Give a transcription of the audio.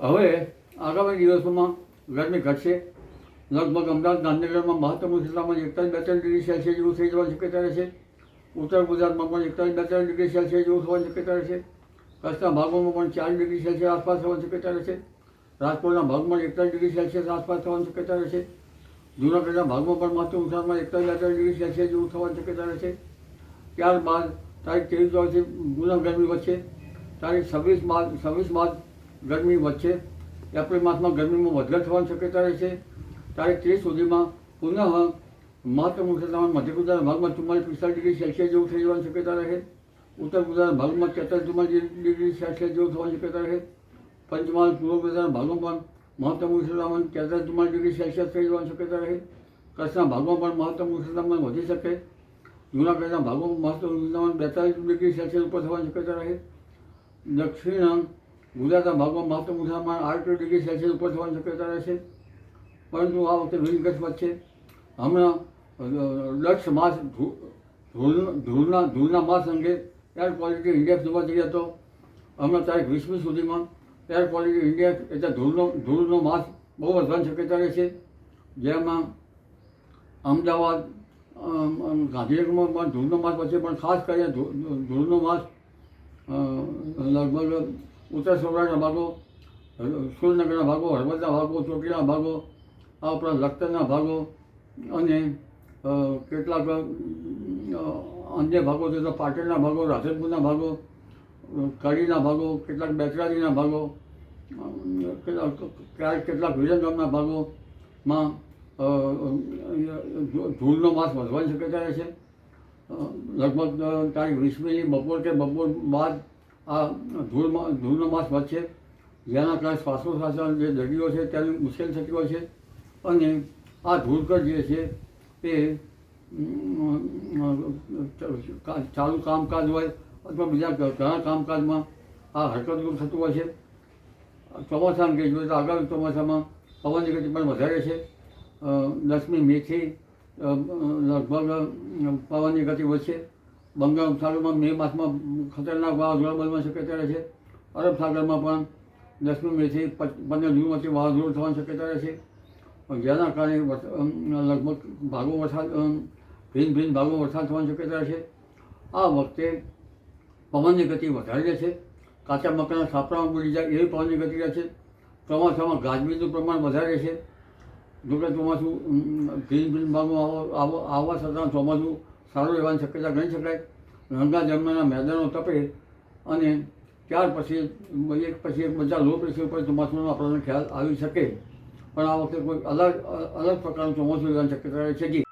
હવે આગામી દિવસોમાં ગરમી ઘટશે. લગભગ અમદાવાદ ગાંધીનગરમાં મહત્તમ ઉષ્ણતામાન 41-42 સેલ્સિયસ જેવું થઈ જવાની શક્યતા રહેશે. ઉત્તર ગુજરાતમાં પણ 41-42 સેલ્સિયસ જેવું થવાની શક્યતા રહેશે. કચ્છના ભાગોમાં પણ 4 સેલ્સિયસ આસપાસ થવાની શક્યતા રહેશે. રાજકોટના ભાગમાં 41 સેલ્સિયસ આસપાસ થવાની શક્યતા રહેશે. જૂનાગઢના ભાગમાં પણ મહત્તમ ઉષ્ણતામાન 41-42 સેલ્સિયસ જેવું થવાની શક્યતા રહેશે. ત્યારબાદ તારીખ 23 ગુના ગરમી વધશે. તારીખ 26 બાદ ગરમી વધશે. એપ્રિલ માસમાં ગરમીમાં વધઘટ થવાની શક્યતા રહેશે. તારીખ 30 સુધીમાં પુનઃ મહત્તમ ઉષ્ણતામાન મધ્ય ગુજરાતના ભાગમાં 44-45 સેલ્સિયસ જેવું થઈ જવાની શક્યતા રહે. ઉત્તર ગુજરાતના ભાગમાં 43-44 સેલ્સિયસ જેવું થવાની શક્યતા રહે. પંચમહાલ પૂર્વ ગુજરાતના ભાગમાં પણ મહત્તમ ઉષ્ણતામાન 43-44 સેલ્સિયસ થઈ જવાની શક્યતા રહે. કચ્છના ભાગમાં પણ મહત્તમ ઉષ્ણતામાન વધી શકે. જૂનાગઢના ભાગોમાં મહત્તમ ઉષ્ણતામાન 42 સેલ્સિયસ ઉપર થવાની શક્યતા રહે. દક્ષિણ ગુજરાતના ભાગમાં મહત્તમ ઉષ્ણતામાન 38 સેલ્સિયસ ઉપર થવાની શક્યતા રહેશે. પરંતુ આ વખતે વિનગત વચ્ચે હમણાં દક્ષ માસ ધૂળના માસ અંગે એર ક્વોલિટી ઇન્ડેક્સ જોવા જઈએ તો હમણાં તારીખ 20 સુધીમાં એર ક્વોલિટી ઇન્ડેક્સ એટલે ધૂળનો માસ બહુ વધવાની શક્યતા રહેશે. જેમાં અમદાવાદ ગાંધીનગરમાં પણ ધૂળનો માસ વધશે, પણ ખાસ કરીને ધૂળનો માસ લગભગ ઉત્તર સૌરાષ્ટ્રના ભાગો, સુરેન્દ્રનગરના ભાગો, હળવદના ભાગો, ચોટીલાના ભાગો, આ ઉપરાંત લખતરના ભાગો અને કેટલાક અન્ય ભાગો છે તો પાટણના ભાગો, રાધનપુરના ભાગો, કડીના ભાગો, કેટલાક બેચરાજીના ભાગો, કેટલાક વિરમગામના ભાગોમાં ધૂળનો માસ વધવાની શક્યતા રહેશે. લગભગ તારીખ 20મીની બપોર કે બપોર બાદ આ ધૂળનો માસ વધશે, જેના કારણે શ્વાસોશ્વાસના જે દર્દીઓ છે તેની મુશ્કેલ થતી હોય છે. અને આ ધૂળકટ જે છે તે ચાલુ કામકાજ હોય અથવા બીજા ઘણા કામકાજમાં આ હરકતરૂપ થતું હોય છે. ચોમાસા અંગે જોઈએ તો આગામી ચોમાસામાં પવનની ગતિ પણ વધારે છે. 10મી મેથી લગભગ પવનની ગતિ વધશે. બંગાળ ઉપસાગરમાં મે માસમાં ખતરનાક વાવાઝોડા બનવાની શક્યતા રહે છે. અરબ સાગરમાં પણ 10મી મેથી 15 જૂન વચ્ચે વાવાઝોડું થવાની શક્યતા રહે છે. જેના કારણે લગભગ ભિન્ન ભાગો વરસાદ થવાની શક્યતા રહેશે. આ વખતે પવનની ગતિ વધારે રહેશે. કાચા મકાનના છાપરામાં પડી જાય એવી પવનની ગતિ રહેશે. ચોમાસામાં ગાજવીજનું પ્રમાણ વધારે રહેશે. જોકે ચોમાસું ભિન્ન ભાગમાં આવવા છતાં ચોમાસું સારું રહેવાની શક્યતા ગણી શકાય. ગંગા જમનાના મેદાનો તપે અને ત્યાર પછી એક બધા લો પ્રેશર ઉપર ચોમાસાનો આપણને ખ્યાલ આવી શકે. પણ આ વખતે કોઈ અલગ પ્રકારનું ચોમાસું રહેવાની શક્યતા રહે છે.